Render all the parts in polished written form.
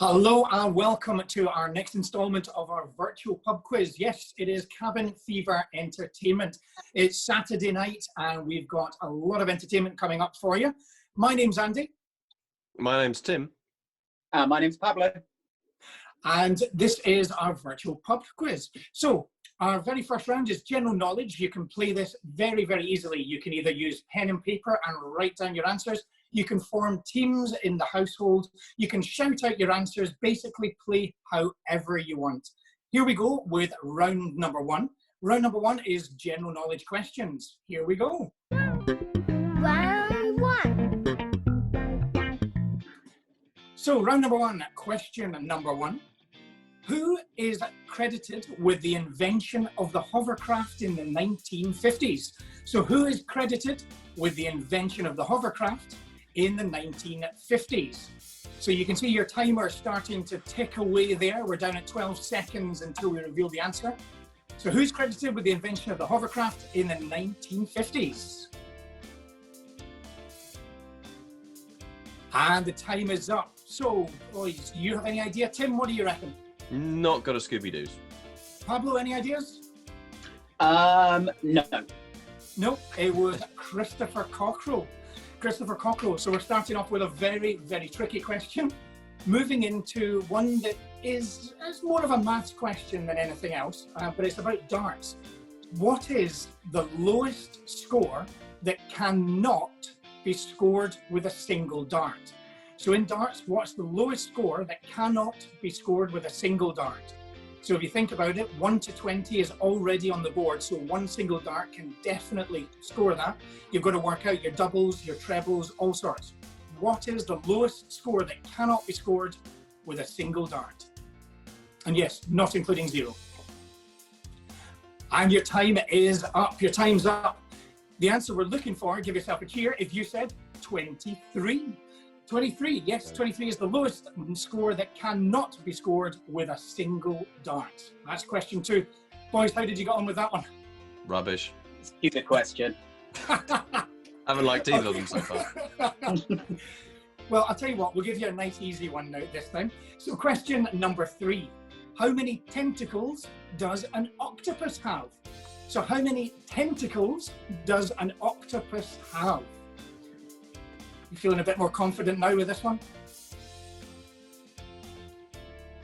Hello and welcome to our next installment of our virtual pub quiz. Yes, it is Cabin Fever Entertainment. It's Saturday night and we've got a lot of entertainment coming up for you. My name's Andy. My name's Tim. My name's Pablo. And this is our virtual pub quiz. So our very first round is general knowledge. You can play this very, very easily. You can either use pen and paper and write down your answers. You can form teams in the household. You can shout out your answers, basically play however you want. Here we go with round number one. Round number one is general knowledge questions. Here we go. Round one. So round number one, question number one. Who is credited with the invention of the hovercraft in the 1950s? So who is credited with the invention of the hovercraft in the 1950s? So you can see your timer starting to tick away there. We're down at 12 seconds until we reveal the answer. So who's credited with the invention of the hovercraft in the 1950s? And the time is up. So, boys, do you have any idea? Tim, what do you reckon? Not got a Scooby-Doo's. Pablo, any ideas? No. No, it was Christopher Cockrell. Christopher Cockrell. So we're starting off with a very, very tricky question. Moving into one that is more of a maths question than anything else, but it's about darts. What is the lowest score that cannot be scored with a single dart? So in darts, what's the lowest score that cannot be scored with a single dart? So if you think about it, 1 to 20 is already on the board, so one single dart can definitely score that. You've got to work out your doubles, your trebles, all sorts. What is the lowest score that cannot be scored with a single dart? And yes, not including zero. And your time is up. Your time's up. The answer we're looking for, give yourself a cheer, if you said 23. 23, yes, 23 is the lowest score that cannot be scored with a single dart. That's question two. Boys, how did you get on with that one? Rubbish. Stupid question. Haven't liked either of them so far. Well, I'll tell you what, we'll give you a nice easy one now this time. So question number three. How many tentacles does an octopus have? So how many tentacles does an octopus have? You feeling a bit more confident now with this one?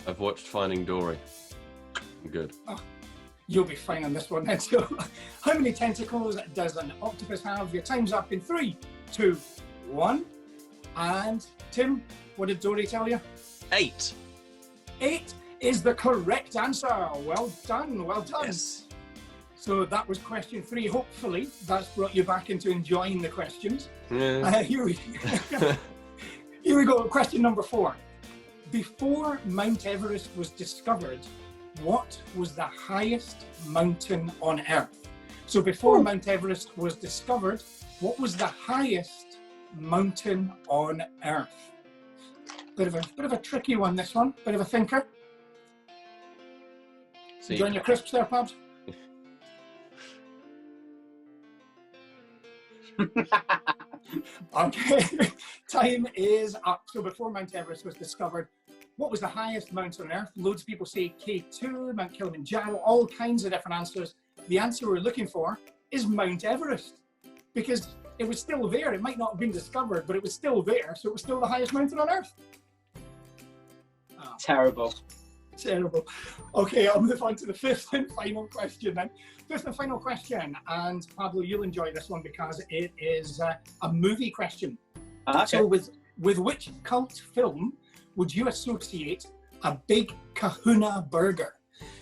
I've watched Finding Dory. I'm good. Oh, you'll be fine on this one then. So, how many tentacles does an octopus have? Your time's up in 3, 2, 1. And Tim, what did Dory tell you? 8. 8 is the correct answer. Well done, well done. Yes. So that was question 3. Hopefully that's brought you back into enjoying the questions. Yeah. Here we go. Question number 4. Before Mt Everest was discovered, what was the highest mountain on Earth? So before Mt Everest was discovered, what was the highest mountain on Earth? Bit of a tricky one, this one. Bit of a thinker. Enjoying your crisps there, Pabs? Okay, time is up. So before Mount Everest was discovered, what was the highest mountain on Earth? Loads of people say K2, Mount Kilimanjaro, all kinds of different answers. The answer we're looking for is Mount Everest, because it was still there. It might not have been discovered, but it was still there, so it was still the highest mountain on Earth. Oh. Terrible. Terrible. Okay, I'll move on to the fifth and final question then. Fifth and final question, and Pablo, you'll enjoy this one because it is a movie question. Okay. So with which cult film would you associate a big Kahuna Burger?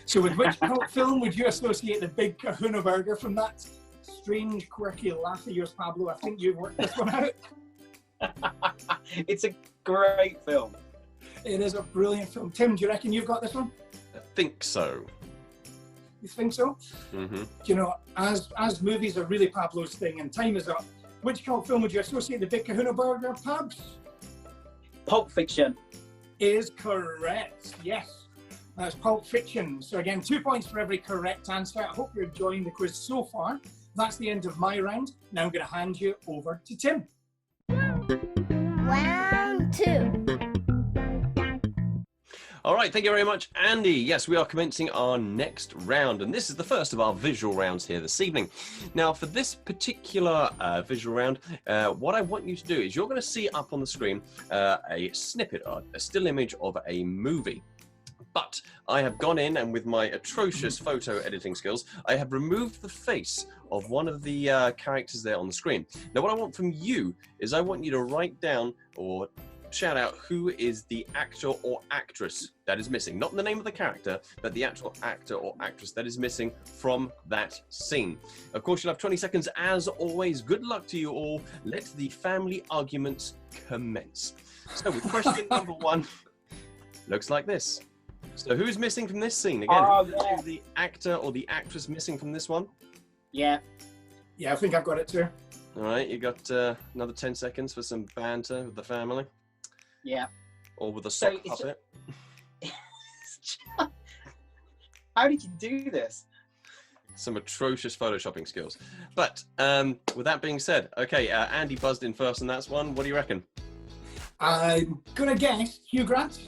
So with which cult film would you associate the big Kahuna Burger? From that strange, quirky laugh of yours, Pablo, I think you've worked this one out. It's a great film. It is a brilliant film. Tim, do you reckon you've got this one? I think so. You think so? Mm-hmm. You know, as movies are really Pablo's thing and time is up, which cult film would you associate the big Kahuna Burger, Pabs? Pulp Fiction. Is correct, yes. That's Pulp Fiction. So again, 2 points for every correct answer. I hope you're enjoying the quiz so far. That's the end of my round. Now I'm going to hand you over to Tim. Round two. All right, thank you very much, Andy. Yes, we are commencing our next round, and this is the first of our visual rounds here this evening. Now, for this particular visual round, what I want you to do is you're going to see up on the screen a snippet, a still image of a movie. But I have gone in and with my atrocious photo editing skills, I have removed the face of one of the characters there on the screen. Now, what I want from you is I want you to write down or shout out who is the actor or actress that is missing. Not the name of the character, but the actual actor or actress that is missing from that scene. Of course, you'll have 20 seconds as always. Good luck to you all. Let the family arguments commence. So with question number 1, looks like this. So who's missing from this scene? Again, who's the actor or the actress missing from this one? Yeah. Yeah, I think I've got it too. All right, you got another 10 seconds for some banter with the family. Yeah. Or with a sock puppet. How did you do this? Some atrocious photoshopping skills. But with that being said, okay, Andy buzzed in first on that one. What do you reckon? I'm gonna guess Hugh Grant.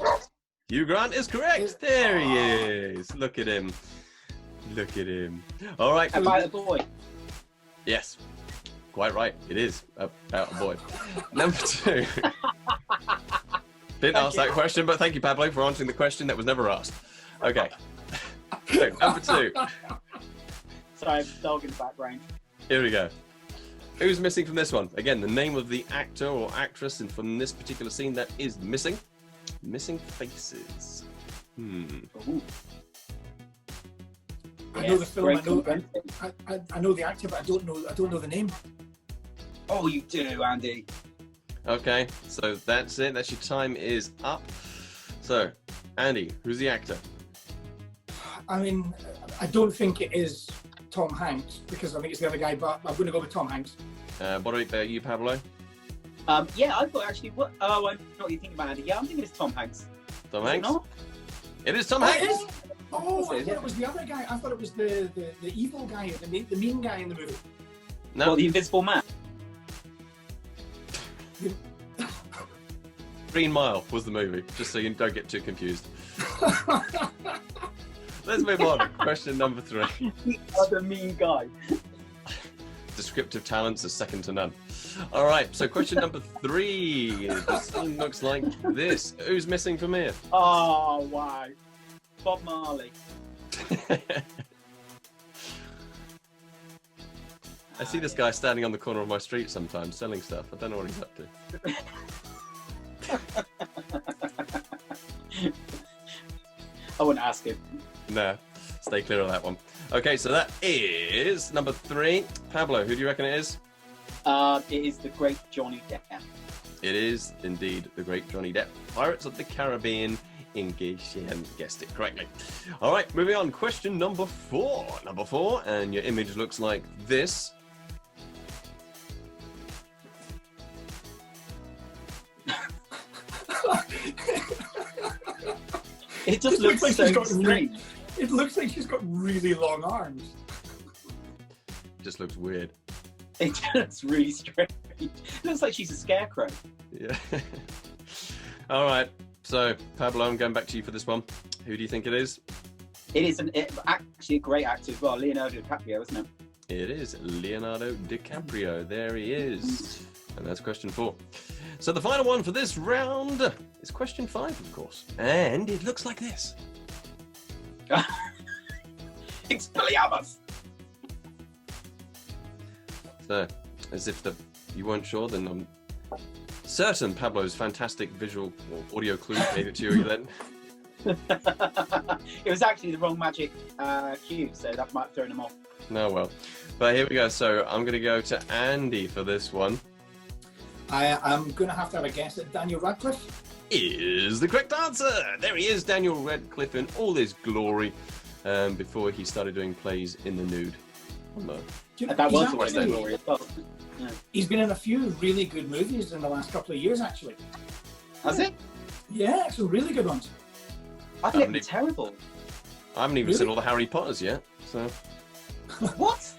Hugh Grant is correct. There he is. Look at him. Look at him. All right. About the boy. Yes. Quite right. It is about a boy. Number 2. Didn't ask that question, but thank you, Pablo, for answering the question that was never asked. Okay. So, number 2. Sorry, dog in the background. Here we go. Who's missing from this one? Again, the name of the actor or actress and from this particular scene that is missing. Missing faces. Ooh. I know the film. I know the actor, but I don't know the name. Oh, you do, Andy. Okay, so that's it. That's your time is up. So, Andy, who's the actor? I mean, I don't think it is Tom Hanks because I think it's the other guy, but I'm going to go with Tom Hanks. What about you, Pablo? Yeah, I thought actually. What? Oh, I know what you're thinking about, Andy. Yeah, I'm thinking it's Tom Hanks. Tom Is Hanks? it not? It is Tom Oh, Hanks. it is? Oh, I thought it was the other guy. I thought it was the evil guy, the mean guy in the movie. No. Well, the Invisible Man. Green Mile was the movie, just so you don't get too confused. Let's move on. Question number 3. The other mean guy. Descriptive talents are second to none. All right, so question number 3. The scene looks like this. Who's missing from here? Oh, wow. Bob Marley. I see this guy standing on the corner of my street sometimes selling stuff. I don't know what he's up to. I wouldn't ask him. Nah, stay clear of that one. Okay, so that is number 3. Pablo, who do you reckon it is? It is the great Johnny Depp. It is indeed the great Johnny Depp. Pirates of the Caribbean, in case you hadn't guessed it correctly. All right, moving on. Question number 4. Number 4, and your image looks like this. It just looks like so she's got strange. It looks like she's got really long arms. Just looks weird. It looks really strange. It looks like she's a scarecrow. Yeah. All right. So, Pablo, I'm going back to you for this one. Who do you think it is? It is actually a great actor as well, Leonardo DiCaprio, isn't it? It is Leonardo DiCaprio. There he is. And that's question 4. So the final one for this round is question 5, of course. And it looks like this. Expelliarmus! So, as if you weren't sure, then I'm certain Pablo's fantastic visual or audio clue gave it to you then. It was actually the wrong magic cue, so that might have thrown him off. No, well. But here we go. So I'm going to go to Andy for this one. I'm going to have a guess at Daniel Radcliffe. Is the correct answer. There he is, Daniel Radcliffe in all his glory before he started doing plays in the nude. Oh, no. That was the West End glory as well. Yeah. He's been in a few really good movies in the last couple of years, actually. Has it? Yeah, some really good ones. I think it'd be terrible. I haven't even seen all the Harry Potters yet, so... What?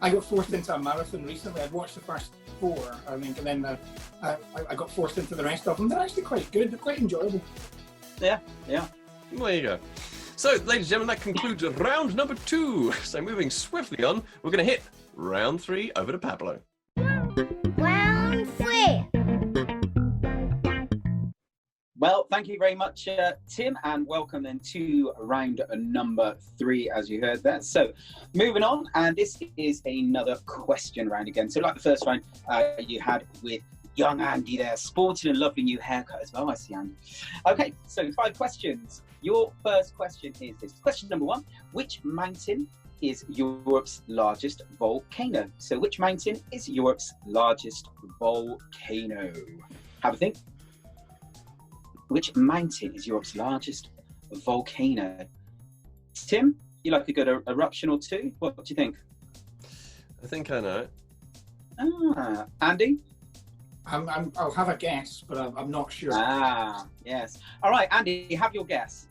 I got forced into a marathon recently. I'd watched the first 4, I think, and then I got forced into the rest of them. They're actually quite good. They're quite enjoyable. Yeah, yeah. Well, there you go. So, ladies and gentlemen, that concludes round number 2. So, moving swiftly on, we're going to hit round 3 over to Pablo. Round 3. Well, thank you very much, Tim, and welcome then to round number 3, as you heard there. So, moving on, and this is another question round again. So, like the first round you had with young Andy there, sporting a lovely new haircut as well. I see, Andy. Okay, so 5 questions. Your first question is this. Question number 1, which mountain is Europe's largest volcano? So, which mountain is Europe's largest volcano? Have a think. Which mountain is Europe's largest volcano? Tim, you like a good eruption or two? What do you think? I think I know it. Andy? I'll have a guess, but I'm not sure. Yes. All right, Andy, you have your guess.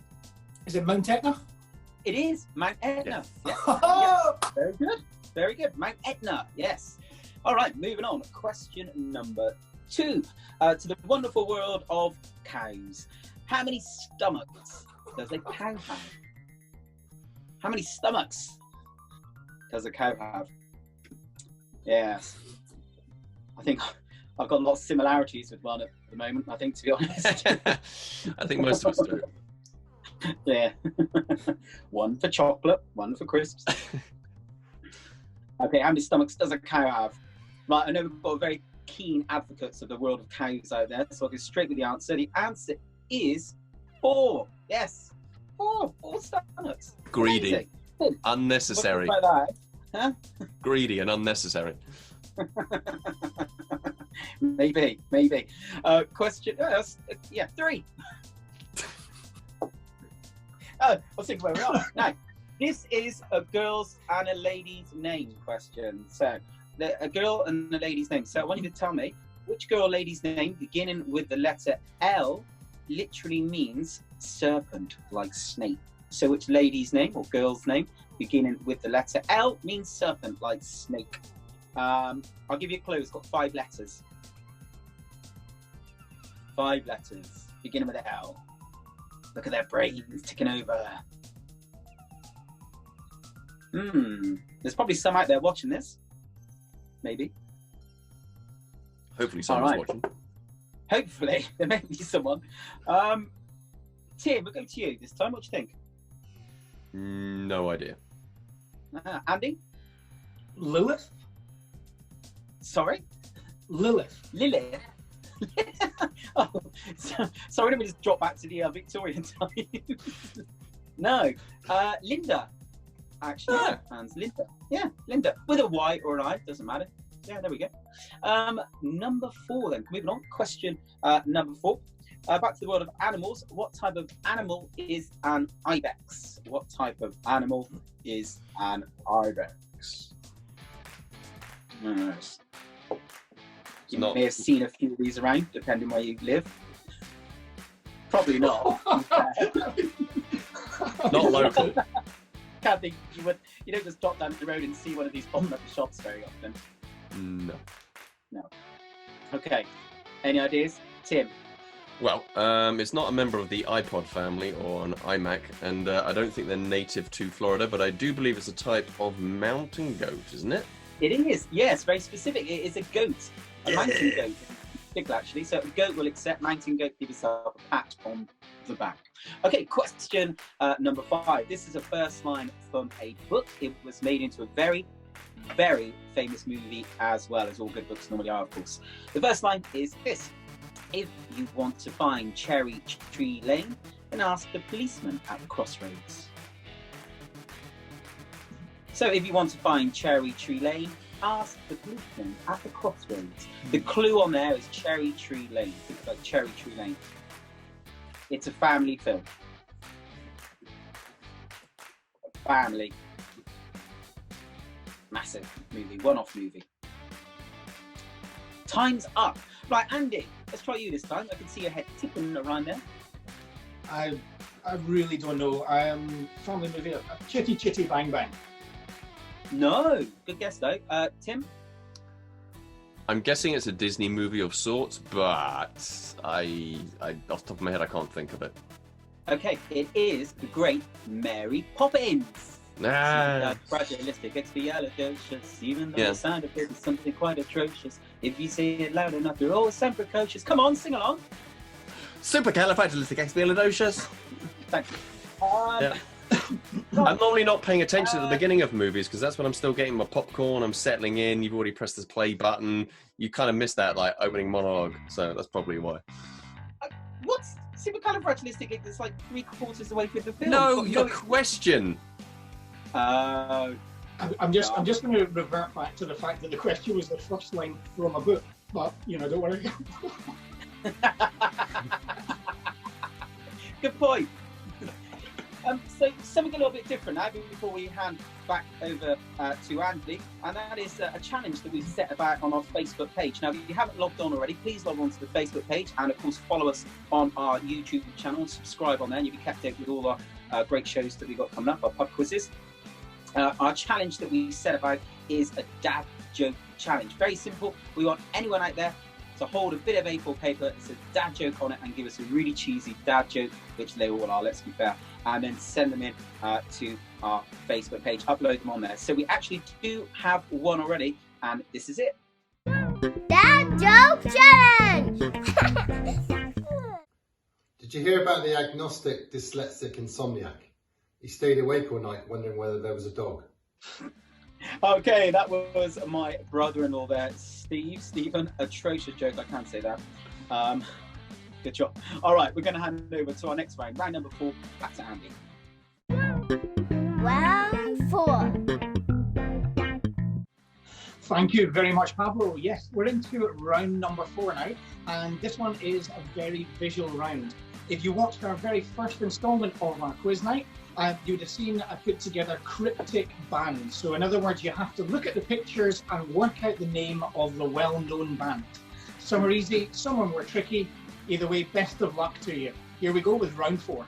Is it Mount Etna? It is Mount Etna. Yeah. Yes. Very good. Very good. Mount Etna. Yes. All right, moving on. Question number 2. To the wonderful world of cows. How many stomachs does a cow have? How many stomachs does a cow have? Yes. I think I've got a lot of similarities with one at the moment, I think, to be honest. I think most of us do. Yeah. One for chocolate, one for crisps. Okay, how many stomachs does a cow have? Right, I know we've got very keen advocates of the world of cows out there, so I'll go straight with the answer. The answer is 4. Yes, 4 stomachs. Greedy. Amazing. Unnecessary. What about that? Huh? Greedy and unnecessary. Maybe. Question, 3. I'll think where we are. Now, this is a girl's and a lady's name question. So, a girl and a lady's name. So, I want you to tell me which girl or lady's name beginning with the letter L literally means serpent, like snake. So, which lady's name or girl's name beginning with the letter L means serpent, like snake? I'll give you a clue. It's got 5 letters. 5 letters beginning with an L. Look at their brains ticking over. There's probably some out there watching this. Maybe. Hopefully someone's watching. Hopefully. There may be someone. Tim, we'll go to you this time. What do you think? No idea. Andy? Lilith? Sorry? Lilith. Lilith? Oh, sorry, let me just drop back to the Victorian times. No, Linda. Actually, fans, Linda. Yeah, Linda. With a Y or an I, doesn't matter. Yeah, there we go. Number 4 then. Moving on. Question number 4. Back to the world of animals. What type of animal is an Ibex? What type of animal is an Ibex? Nice. You may have seen a few of these around, depending where you live. Probably not. Not local. Can't think you would. You don't just drop down the road and see one of these popping up in shops very often. No. Okay. Any ideas, Tim? Well, it's not a member of the iPod family or an iMac, and I don't think they're native to Florida, but I do believe it's a type of mountain goat, isn't it? It is, yes, very specific. It is a goat. A mountain goat, particular actually. So a goat will accept, mountain goat, give yourself a pat on the back. Okay, question number 5. This is a first line from a book. It was made into a very, very famous movie, as well as all good books normally are, of course. The first line is this. If you want to find Cherry Tree Lane, then ask the policeman at the crossroads. So if you want to find Cherry Tree Lane, ask the policeman at the crossroads. The clue on there is Cherry Tree Lane. Think about Cherry Tree Lane. It's a family film. Family. Massive movie, one-off movie. Time's up. Right, Andy, let's try you this time. I can see your head tipping around there. I really don't know. Family movie, Chitty Chitty Bang Bang. No, good guess though. Tim? I'm guessing it's a Disney movie of sorts, but I off the top of my head, I can't think of it. Okay, it is the Great Mary Poppins. Ah, Fragilistic, expialidocious, even though Yeah. the sound of it is something quite atrocious. If you say it loud enough, you're always precocious. Come on, sing along. supercalifragilisticexpialidocious. Thank you. Yeah. I'm normally not paying attention at the beginning of movies because that's when I'm still getting my popcorn. I'm settling in. You've already pressed this play button. You kind of missed that like opening monologue, so that's probably why. What's supercalifragilistic? It's like 3/4 of the way through the film. No, What- your question. Uh, I'm just going to revert back to the fact that the question was the first line from a book, but don't worry. Good point. So something a little bit different now before we hand back over to Andy, and that is a challenge that we've set about on our Facebook page. Now, if you haven't logged on already, please log on to the Facebook page and, of course, follow us on our YouTube channel and subscribe on there, and you'll be kept up with all our great shows that we've got coming up, our pub quizzes. Our challenge that we set about is a dad joke challenge. Very simple. We want anyone out there to hold a bit of A4 paper, it's a dad joke on it, and give us a really cheesy dad joke, which they all are, let's be fair, and then send them in to our Facebook page, upload them on there. So we actually do have one already, and this is it. Dad Joke Challenge! Did you hear about the agnostic dyslexic insomniac? He stayed awake all night wondering whether there was a dog. Okay, that was my brother-in-law there, Stephen. Atrocious joke, I can't say that. Good job. All right, we're going to hand over to our next round. Round number 4, back to Andy. Round 4. Thank you very much, Pablo. Yes, we're into round number 4 now, and this one is a very visual round. If you watched our very first installment of our quiz night, you would have seen I put together cryptic bands. So in other words, you have to look at the pictures and work out the name of the well-known band. Some are easy, some are more tricky. Either way, best of luck to you. Here we go with round 4.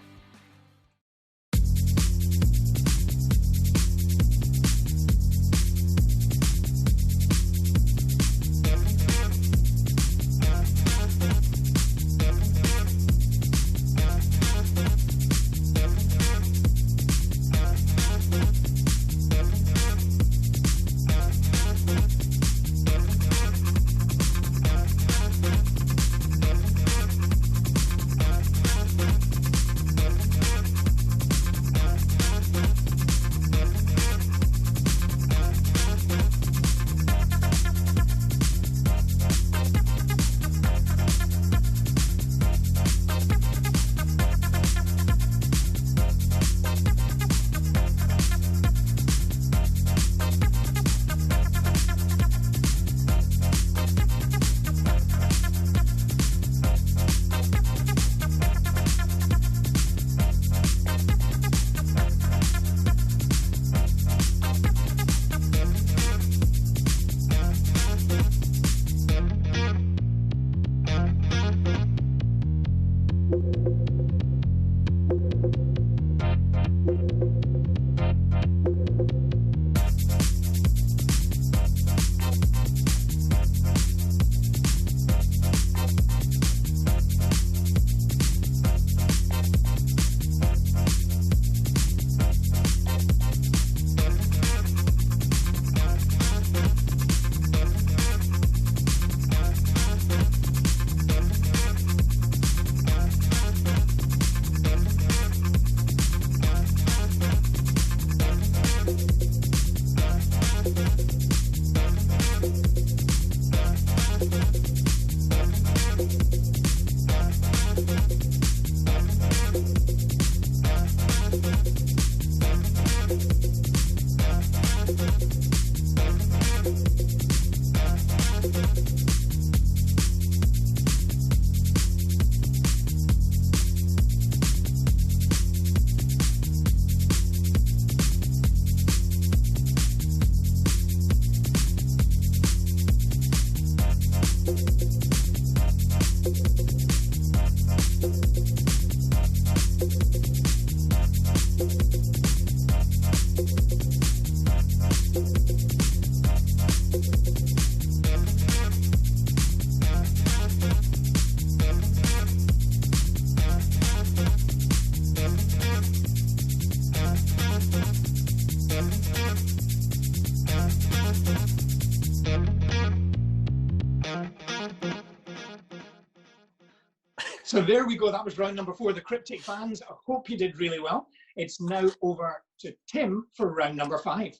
So there we go. That was round number 4. The cryptic fans, I hope you did really well. It's now over to Tim for round number 5.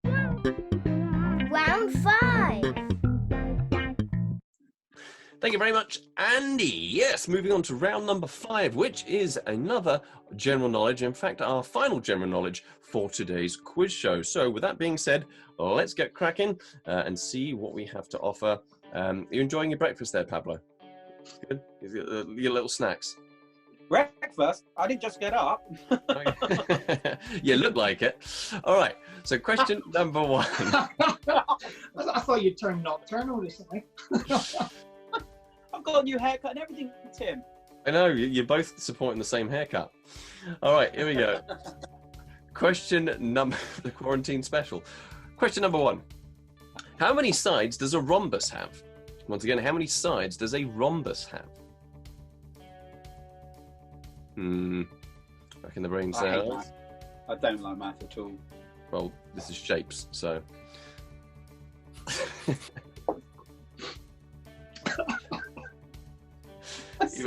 Round 5. Thank you very much, Andy. Yes, moving on to round number 5, which is another general knowledge. In fact, our final general knowledge for today's quiz show. So with that being said, let's get cracking and see what we have to offer. Are you enjoying your breakfast there, Pablo? Good? Your little snacks? Breakfast? I didn't just get up. You look like it. All right, so question number 1. I thought you'd turned nocturnal recently. I've got a new haircut and everything, Tim. I know, you're both supporting the same haircut. All right, here we go. Question number, the quarantine special. Question number 1. How many sides does a rhombus have? Once again, how many sides does a rhombus have? Back in the brain cells. I don't like math at all. Well, this is shapes, so.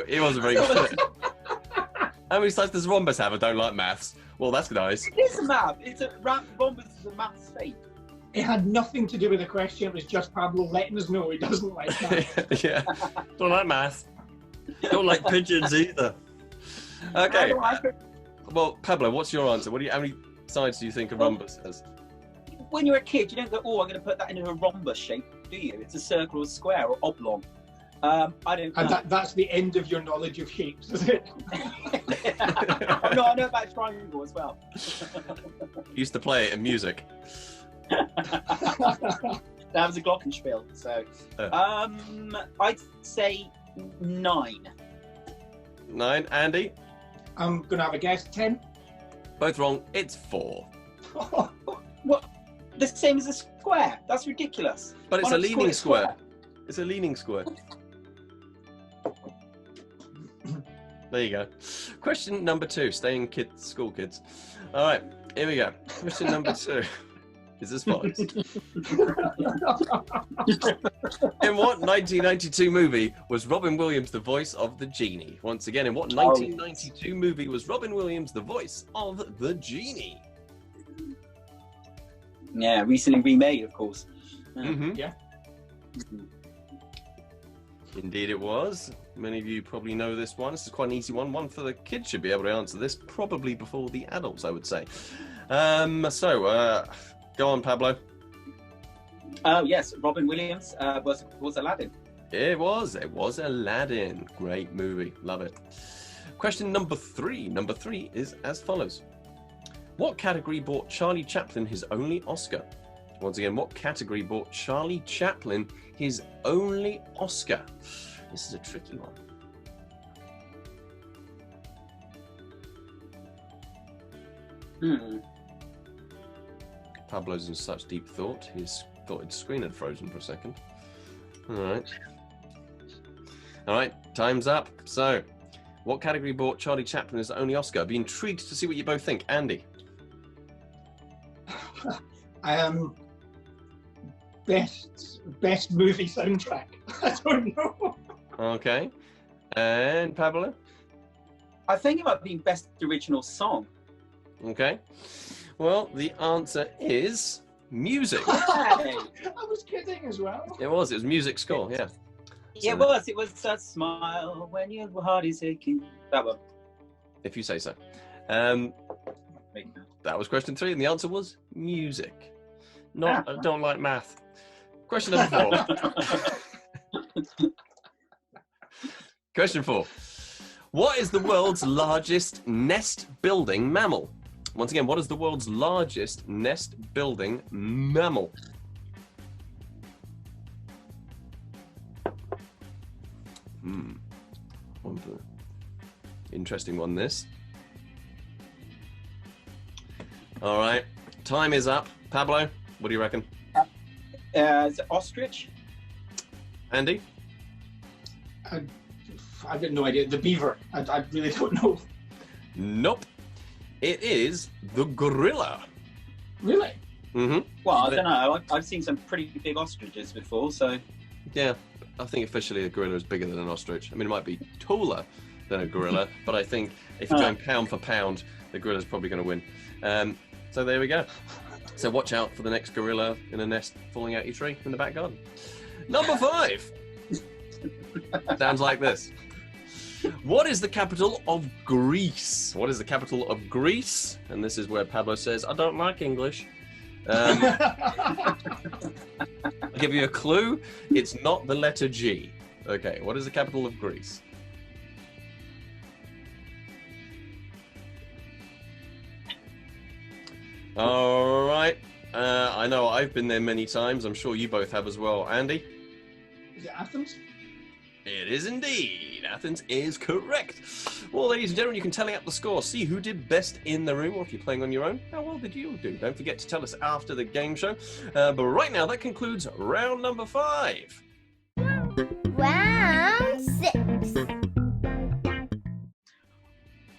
He wasn't very good. How many sides does rhombus have? I don't like maths. Well, that's nice. It is math. It's a rhombus is a math shape. It had nothing to do with the question. It was just Pablo letting us know he doesn't like that. Yeah. Don't like math. Don't like pigeons either. Okay. Well, Pablo, what's your answer? How many sides do you think a rhombus has? When you're a kid, you don't go, "Oh, I'm going to put that into a rhombus shape," do you? It's a circle or square or oblong. I don't. And that's the end of your knowledge of shapes, is it? Oh, no, I know about triangle as well. Used to play it in music. That was a glockenspiel. So, I'd say 9. 9, Andy? I'm going to have a guess. 10. Both wrong. It's 4. What? The same as a square? That's ridiculous. But it's On a leaning square. It's a leaning square. There you go. Question number 2. Staying school kids. All right, here we go. Question number 2 is as follows. In what 1992 movie was Robin Williams the voice of the Genie? Once again, in what 1992 movie was Robin Williams the voice of the Genie? Yeah, recently remade, of course. Yeah. Indeed it was. Many of you probably know this one. This is quite an easy one. One for the kids should be able to answer this, probably before the adults, I would say. Go on, Pablo. Oh, yes, Robin Williams was Aladdin. It was Aladdin. Great movie. Love it. Question number 3. Number 3 is as follows. What category brought Charlie Chaplin his only Oscar? Once again, what category brought Charlie Chaplin his only Oscar? This is a tricky one. Pablo's in such deep thought, his thought his screen had frozen for a second. All right, time's up. So, what category brought Charlie Chaplin his only Oscar? I'd be intrigued to see what you both think. Andy? Best movie soundtrack. I don't know. Okay. And Pablo? I think it might be best original song. Okay. Well, the answer is music. Hey! I was kidding as well. It was music score, yeah. Yeah, it was a smile when your heart is aching. That one. If you say so. That was question 3, and the answer was music. I don't like math. Question number 4. Question 4. What is the world's largest nest-building mammal? Once again, what is the world's largest nest-building mammal? Interesting one, this. All right, time is up. Pablo, what do you reckon? Is it ostrich? Andy? I've got no idea. The beaver. I really don't know. Nope. It is the gorilla. Really? Mm-hmm. Well, I don't know. I've seen some pretty big ostriches before, so... Yeah. I think officially a gorilla is bigger than an ostrich. I mean, it might be taller than a gorilla, but I think if you're going pound for pound, the gorilla's probably going to win. So there we go. So watch out for the next gorilla in a nest falling out your tree in the back garden. Number 5. Sounds like this. What is the capital of Greece? What is the capital of Greece? And this is where Pablo says, I don't like English. I'll give you a clue. It's not the letter G. Okay, what is the capital of Greece? All right. I know I've been there many times. I'm sure you both have as well. Andy? Is it Athens? It is indeed. Athens is correct. Well, ladies and gentlemen, you can tally up the score. See who did best in the room, or if you're playing on your own, how well did you do? Don't forget to tell us after the game show. But right now, that concludes round number 5. Round 6.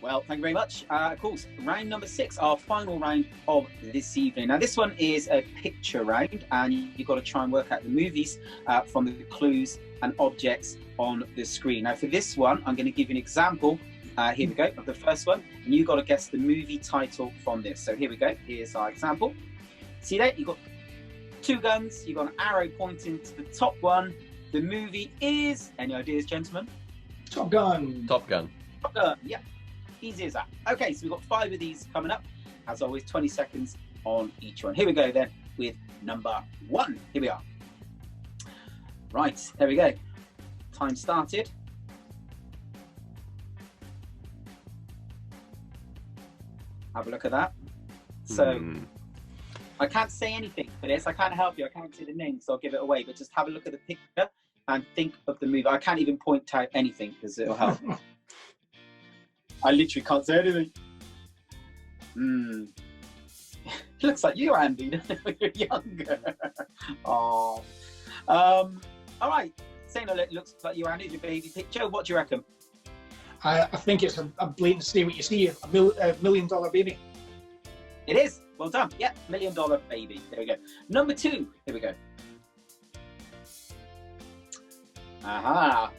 Well, thank you very much. Of course, round number 6, our final round of this evening. Now, this one is a picture round, and you've got to try and work out the movies from the clues and objects on the screen. Now, for this one, I'm going to give you an example. Here we go, of the first one, and you've got to guess the movie title from this. So here we go. Here's our example. See there? You've got 2 guns. You've got an arrow pointing to the top one. The movie is... Any ideas, gentlemen? Top Gun. Top Gun. Top Gun, yeah. Easy as that. Okay, so we've got 5 of these coming up. As always, 20 seconds on each one. Here we go then with number 1. Here we are. Right, there we go. Time started. Have a look at that. So, I can't say anything for this. I can't help you. I can't say the name, so I'll give it away. But just have a look at the picture and think of the movie. I can't even point out anything because it'll help. I literally can't say anything. Looks like you, Andy, when you're younger. Oh. All right. Saying it looks like you, Andy, your baby picture. What do you reckon? I think it's a blatant say what you see, a $1 million baby. It is. Well done. Yeah, $1 million baby. There we go. Number 2. Here we go. Aha.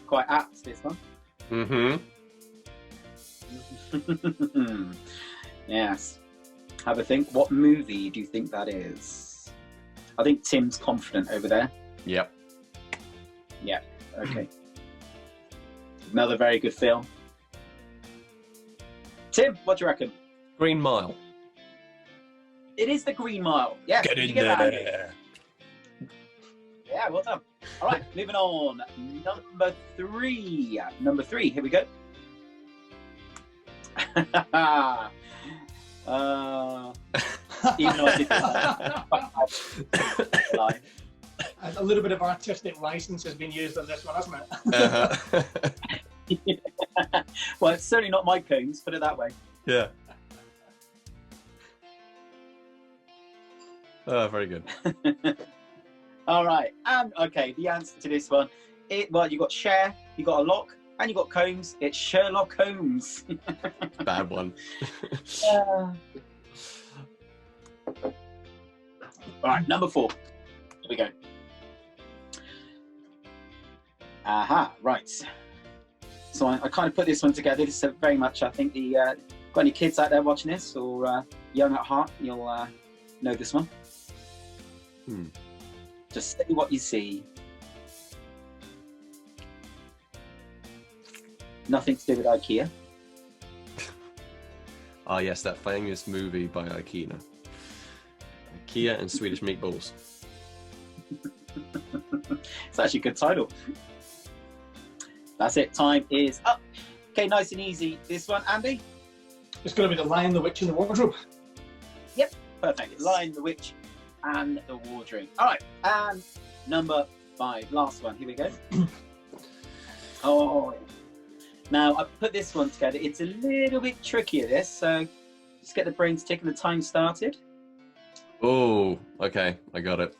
Quite apt, this one. Yes. Have a think. What movie do you think that is? I think Tim's confident over there. Yep. Yeah. Okay. Another very good film. Tim, what do you reckon? Green Mile. It is The Green Mile. Yes. Get did in you get that? there. Yeah, well done. All right, moving on. Number 3. Number 3. Here we go. Even though I did A little bit of artistic license has been used on this one, hasn't it? Well, it's certainly not my cones, put it that way. Yeah. Oh, very good. All right, and okay, the answer to this one, well, you got Cher, you got a lock, and you got Combs. It's Sherlock Holmes. Bad one. All right, number 4. Here we go. Aha, right. So I kind of put this one together. This is very much, I think, got any kids out there watching this or young at heart, you'll know this one. Just say what you see. Nothing to do with IKEA. Ah, yes, that famous movie by IKEA. IKEA and Swedish meatballs. It's actually a good title. That's it. Time is up. Okay, nice and easy. This one, Andy? It's going to be The Lion, the Witch and the Wardrobe. Yep, perfect. Lion, the Witch and the Wardrobe. All right, and number 5. Last one. Here we go. Oh, now I put this one together. It's a little bit trickier, this. So just get the brains ticking. The time started. Oh, okay. I got it.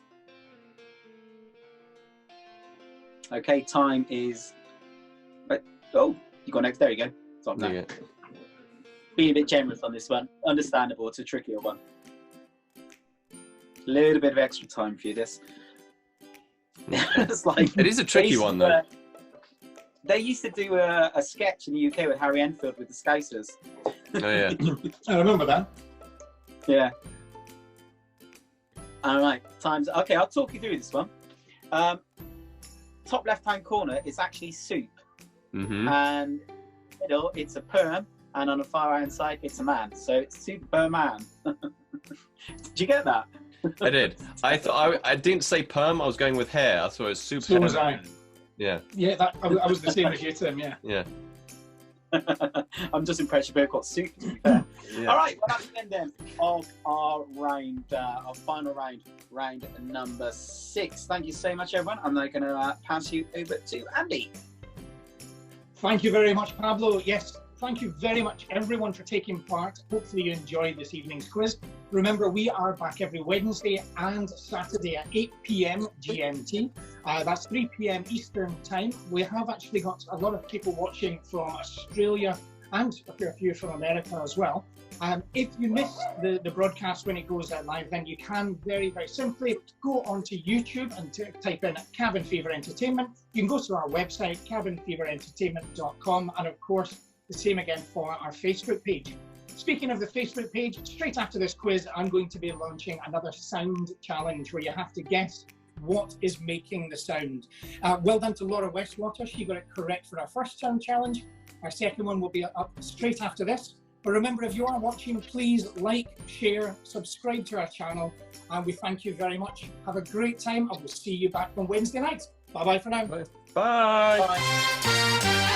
Okay, time is... Oh, you got next. There you go. Stop now. Yeah. Being a bit generous on this one. Understandable. It's a trickier one. A little bit of extra time for you, this. It's like, It is a tricky one, though. They used to do a sketch in the UK with Harry Enfield with the Scousers. Oh, yeah. I remember that. Yeah. All right, time's okay. I'll talk you through this one. Top left-hand corner is actually soup, and middle it's a perm, and on the far hand side it's a man. So it's Superman. Did you get that? I did. I thought I didn't say perm. I was going with hair. I thought it was super. So was I. Yeah. Yeah, I was the same as you, Tim. Yeah. Yeah. I'm just impressed you both got soup. To be fair. Yeah. All right, well that's the end then of our round, our final round, round number 6. Thank you so much, everyone. I'm now going to pass you over to Andy. Thank you very much, Pablo. Yes, thank you very much, everyone, for taking part. Hopefully you enjoyed this evening's quiz. Remember, we are back every Wednesday and Saturday at 8 p.m. GMT. That's 3 p.m. Eastern Time. We have actually got a lot of people watching from Australia and a fair few from America as well. If you miss the broadcast when it goes out live, then you can very, very simply go onto YouTube and type in Cabin Fever Entertainment. You can go to our website, cabinfeverentertainment.com, and of course, the same again for our Facebook page. Speaking of the Facebook page, straight after this quiz, I'm going to be launching another sound challenge where you have to guess what is making the sound. Well done to Laura Westwater. She got it correct for our first sound challenge. Our second one will be up straight after this. But remember, if you are watching, please like, share, subscribe to our channel, and we thank you very much. Have a great time, and we'll see you back on Wednesday night. Bye-bye for now. Bye. Bye.